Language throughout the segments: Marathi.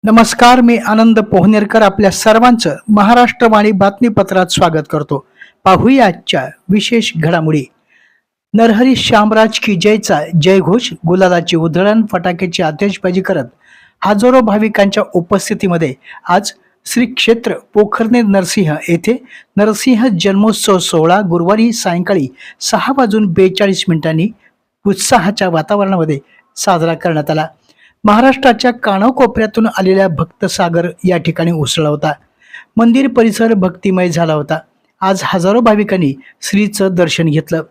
नमस्कार, मी आनंद पोहनेरकर आपल्या सर्वांचं महाराष्ट्रवाणी बातमीपत्रात स्वागत करतो. पाहूया आजच्या विशेष घडामोडी. नरहरी श्यामराज की जयचा जयघोष, गुलालाची उधळण, फटाक्याची आतिषबाजी करत हजारो भाविकांच्या उपस्थितीमध्ये आज श्री क्षेत्र पोखर्णे नरसिंह येथे नरसिंह जन्मोत्सव सोहळा गुरुवारी सायंकाळी 6:42 उत्साहाच्या वातावरणामध्ये साजरा करण्यात आला. महाराष्ट्राच्या कानाकोपऱ्यातून आलेल्या भक्तसागर या ठिकाणी उसळला होता. मंदिर परिसर भक्तिमय झाला होता. आज हजारो भाविकांनी श्रीचं दर्शन घेतलं.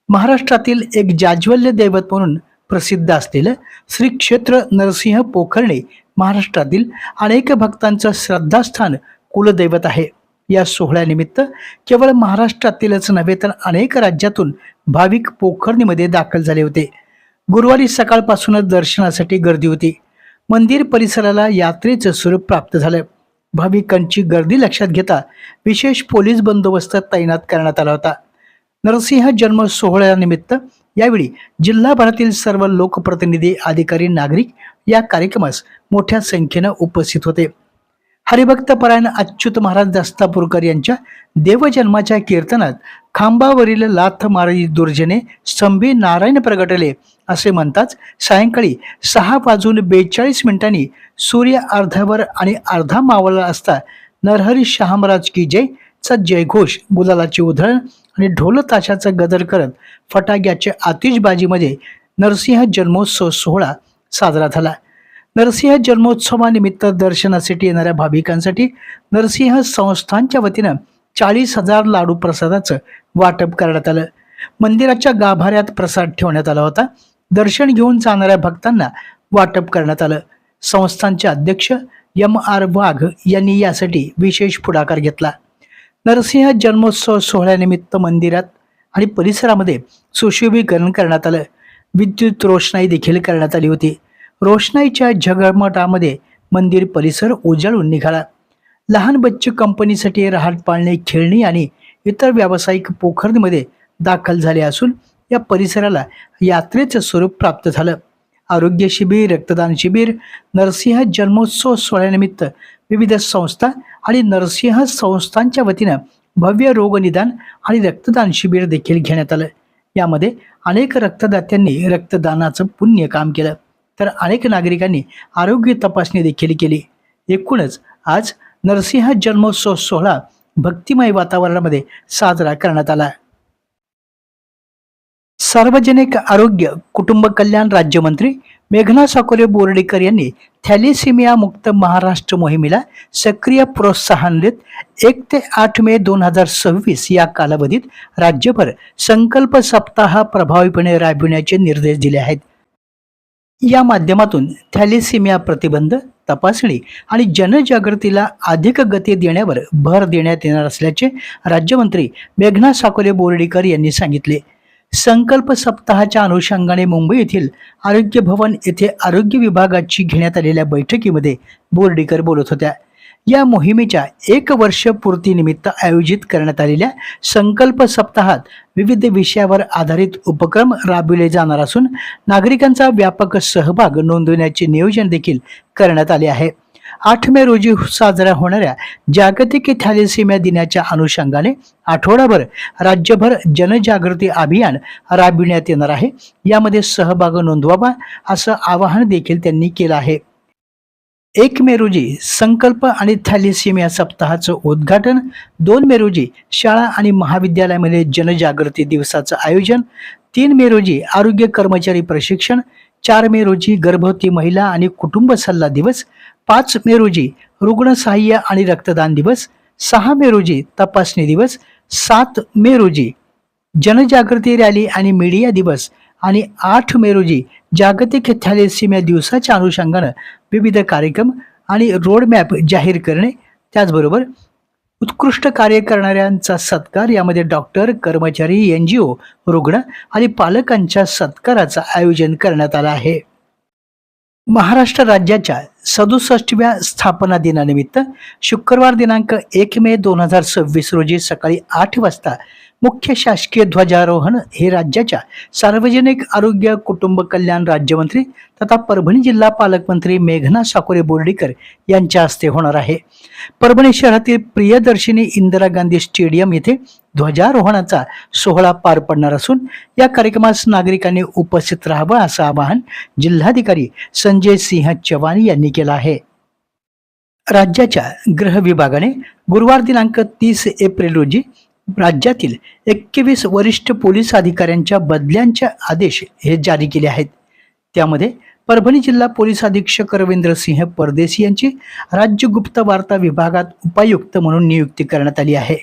महाराष्ट्रातील एक जाज्वल्य दैवत म्हणून प्रसिद्ध असलेलं श्री क्षेत्र नरसिंह पोखर्णे महाराष्ट्रातील अनेक भक्तांचं श्रद्धास्थान कुलदैवत आहे. या सोहळ्यानिमित्त केवळ महाराष्ट्रातीलच नव्हे तर अनेक राज्यातून भाविक पोखर्णीमध्ये दाखल झाले होते. गुरुवारी सकाळपासूनच दर्शनासाठी गर्दी होती. मंदिर परिसराला यात्रेचं स्वरूप प्राप्त झालं. भाविकांची गर्दी लक्षात घेता विशेष पोलीस बंदोबस्त तैनात करण्यात आला होता. नरसिंह जन्म सोहळ्यानिमित्त यावेळी जिल्हाभरातील सर्व लोकप्रतिनिधी, अधिकारी, नागरिक या कार्यक्रमास मोठ्या संख्येनं उपस्थित होते. हरिभक्तपरायण अच्युत महाराज दस्तापूरकर यांच्या देवजन्माच्या कीर्तनात खांबावरील लाथ मारी दुर्जने स्तंभी नारायण प्रगटले असे म्हणताच सायंकाळी 6:42 सूर्य अर्ध्यावर आणि अर्धा मावळला असता नरहरी श्यामराज की जय चा जयघोष, गुलालाची उधळण आणि ढोल ताशाचा गजर करत फटाक्याच्या आतिषबाजीमध्ये नरसिंह जन्मोत्सव सोहळा साजरा झाला. नरसिंह जन्मोत्सवानिमित्त दर्शनासाठी येणाऱ्या भाविकांसाठी नरसिंह संस्थानच्या वतीनं 40,000 लाडू प्रसादाचं वाटप करण्यात आलं. मंदिराच्या गाभाऱ्यात प्रसाद ठेवण्यात आला होता. दर्शन घेऊन जाणाऱ्या भक्तांना वाटप करण्यात आलं. संस्थानचे अध्यक्ष M.R. वाघ यांनी यासाठी विशेष पुढाकार घेतला. नरसिंह जन्मोत्सव सोहळ्यानिमित्त मंदिरात आणि परिसरामध्ये सुशोभीकरण करण्यात आलं. विद्युत रोषणाई देखील करण्यात आली होती. रोषणाईच्या झगमटामध्ये मंदिर परिसर उजळून निघाला. लहान बच्चे कंपनीसाठी रहाट पाळणे, खेळणी आणि इतर व्यावसायिक पोखर्णीमध्ये दाखल झाले असून या परिसराला यात्रेचं स्वरूप प्राप्त झालं. आरोग्य शिबिर, रक्तदान शिबिर, नरसिंह जन्मोत्सव सोहळ्यानिमित्त विविध संस्था आणि नरसिंह संस्थांच्या वतीनं भव्य रोगनिदान आणि रक्तदान शिबिर देखील घेण्यात आलं. यामध्ये अनेक रक्तदात्यांनी रक्तदानाचं पुण्य काम केलं तर अनेक नागरिकांनी आरोग्य तपासणी देखील केली. एकूणच आज नरसिंह जन्मोत्सव सोहळा भक्तिमय वातावरणामध्ये साजरा करण्यात आला. सार्वजनिक आरोग्य कुटुंब कल्याण राज्यमंत्री मेघना साकोरे बोर्डीकर यांनी थॅलेसेमिया मुक्त महाराष्ट्र मोहिमेला सक्रिय प्रोत्साहन देत 1 ते 8 मे 2026 या कालावधीत राज्यभर संकल्प सप्ताह प्रभावीपणे राबविण्याचे निर्देश दिले आहेत. या माध्यमातून थॅलेसेमिया प्रतिबंध, तपासणी आणि जनजागृतीला अधिक गती देण्यावर भर देण्यात येणार असल्याचे राज्यमंत्री मेघना साकोरे बोर्डीकर यांनी सांगितले. संकल्प सप्ताहाच्या अनुषंगाने मुंबई येथील आरोग्य भवन येथे आरोग्य विभागाची घेण्यात आलेल्या बैठकीमध्ये बोर्डीकर बोलत होत्या. या मोहिमेच्या 1 वर्ष पूर्तीनिमित्त आयोजित करण्यात आलेल्या संकल्प सप्ताहात विविध विषयावर आधारित उपक्रम राबविले जाणार असून नागरिकांचा व्यापक सहभाग नोंदवण्याचे नियोजन देखील करण्यात आले आहे. 8 मे रोजी साजरा होणाऱ्या जागतिक थॅलेसेमिया दिनाच्या अनुषंगाने आठवडाभर राज्यभर जनजागृती अभियान राबविण्यात येणार आहे. यामध्ये सहभाग नोंदवावा असं आवाहन देखील त्यांनी केलं आहे. 1 मे रोजी संकल्प आणि थॅलेसेमिया सप्ताहाचं उद्घाटन, 2 मे रोजी शाळा आणि महाविद्यालयामध्ये जनजागृती दिवसाचं आयोजन, 3 मे रोजी आरोग्य कर्मचारी प्रशिक्षण, 4 मे रोजी गर्भवती महिला आणि कुटुंब सल्ला दिवस, 5 मे रोजी रुग्ण सहाय्य आणि रक्तदान दिवस, 6 मे रोजी तपासणी दिवस, 7 मे रोजी जनजागृती रॅली आणि मीडिया दिवस आणि 8 मे रोजी जागतिक थॅलेसेमिया दिवसाच्या अनुषंगानं विविध कार्यक्रम आणि रोडमॅप जाहीर करणे. त्याचबरोबर उत्कृष्ट कार्य करणाऱ्यांचा सत्कार, यामध्ये डॉक्टर, कर्मचारी, NGO, रुग्ण आणि पालकांच्या सत्काराचं आयोजन करण्यात आलं आहे. महाराष्ट्र राज्याच्या 67व्या स्थापना दिनानिमित्त शुक्रवार दिनांक 1 मे 2026 रोजी सकाळी 8 वाजता मुख्य शासकीय ध्वजारोहण हे राज्याच्या सार्वजनिक आरोग्य कुटुंब कल्याण राज्यमंत्री तथा परभणी जिल्हा पालकमंत्री मेघना साकोरे बोर्डीकर यांच्या हस्ते होणार आहे. परभणी शहरातील प्रियदर्शिनी इंदिरा गांधी स्टेडियम येथे ध्वजारोहणाचा सोहळा पार पडणार असून या कार्यक्रमास नागरिकांनी उपस्थित राहावं असं आवाहन जिल्हाधिकारी संजय सिंह चव्हाण यांनी केलं आहे. राज्याच्या गृह विभागाने गुरुवार दिनांक 30 एप्रिल रोजी राज्यातील 21 वरिष्ठ पोलीस अधिकाऱ्यांच्या बदल्यांचे आदेश हे जारी केले आहेत. त्यामध्ये परभणी जिल्हा पोलीस अधीक्षक रवींद्र सिंह परदेशी यांची राज्य गुप्त वार्ता विभागात उपायुक्त म्हणून नियुक्ती करण्यात आली आहे.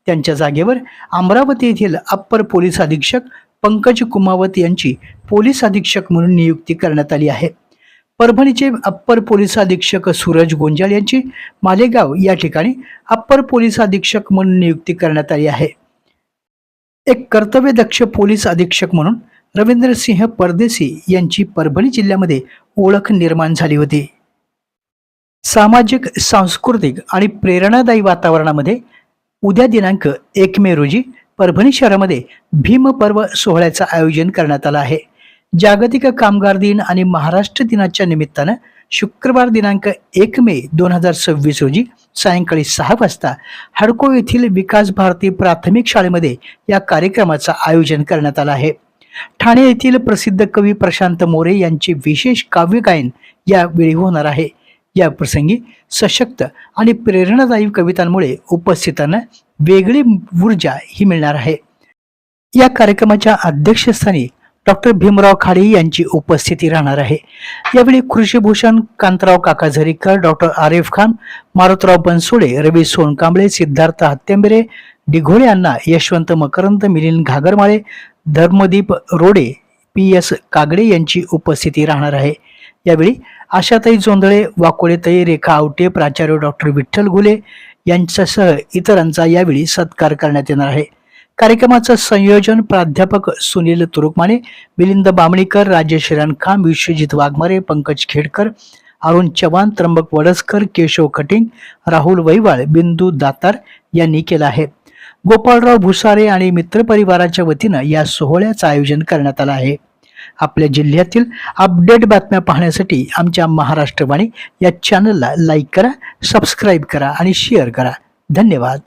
त्यांच्या जागेवर अमरावती येथील अप्पर पोलीस अधीक्षक पंकज कुमावत यांची पोलीस अधीक्षक म्हणून नियुक्ती करण्यात आली आहे. परभणीचे अप्पर पोलीस अधीक्षक सूरज गोंजाळ यांची मालेगाव या ठिकाणी अप्पर पोलीस अधीक्षक म्हणून नियुक्ती करण्यात आली आहे. एक कर्तव्यदक्ष पोलीस अधीक्षक म्हणून रवींद्र सिंह परदेशी यांची परभणी जिल्ह्यामध्ये ओळख निर्माण झाली होती. सामाजिक, सांस्कृतिक आणि प्रेरणादायी वातावरणामध्ये उद्या दिनांक 1 मे रोजी परभणी शहरामध्ये भीम पर्व सोहळ्याचं आयोजन करण्यात आलं आहे. जागतिक कामगार दिन आणि महाराष्ट्र दिनाच्या निमित्तानं शुक्रवार दिनांक 1 मे 2026 रोजी सायंकाळी 6 वाजता हडको येथील विकास भारती प्राथमिक शाळेमध्ये या कार्यक्रमाचं आयोजन करण्यात आलं आहे. ठाणे येथील प्रसिद्ध कवी प्रशांत मोरे यांचे विशेष काव्य गायन यावेळी होणार आहे. या प्रसंगी सशक्त आणि प्रेरणादायी कवितांमुळे उपस्थितांना वेगळी ऊर्जा ही मिळणार आहे. या कार्यक्रमाच्या अध्यक्षस्थानी डॉक्टर भीमराव खाडे यांची उपस्थिती राहणार आहे. यावेळी कृषीभूषण कांतराव काका झरीकर, डॉक्टर आरिफ खान, मारुतराव बनसोडे, रवी सोनकांबळे, सिद्धार्थ हत्तेंबरे, डिघोळे अण्णा, यशवंत मकरंद, मिलिंद घागरमाळे, धर्मदीप रोडे, PS कागडे यांची उपस्थिती राहणार आहे. यावेळी आशाताई जोंधळे, वाकोळेताई, रेखा आवटे, प्राचार्य डॉक्टर विठ्ठल घुले यांच्यासह इतरांचा यावेळी सत्कार करण्यात येणार आहे. कार्यक्रमाचं संयोजन प्राध्यापक सुनील तुरुकमाने, मिलिंद बामणीकर, राजेश रणखाम, विश्वजित वाघमारे, पंकज खेडकर, अरुण चव्हाण, त्र्यंबक वडसकर, केशव खटिंग, राहुल वैवाळ, बिंदू दातार यांनी केलं आहे. गोपाळराव भुसारे आणि मित्रपरिवाराच्या वतीनं या सोहळ्याचं आयोजन करण्यात आलं आहे. आपल्या जिल्ह्यातील अपडेट बातम्या पाहण्यासाठी आमच्या महाराष्ट्रवाणी या चॅनलला लाईक करा, सबस्क्राईब करा आणि शेअर करा. धन्यवाद.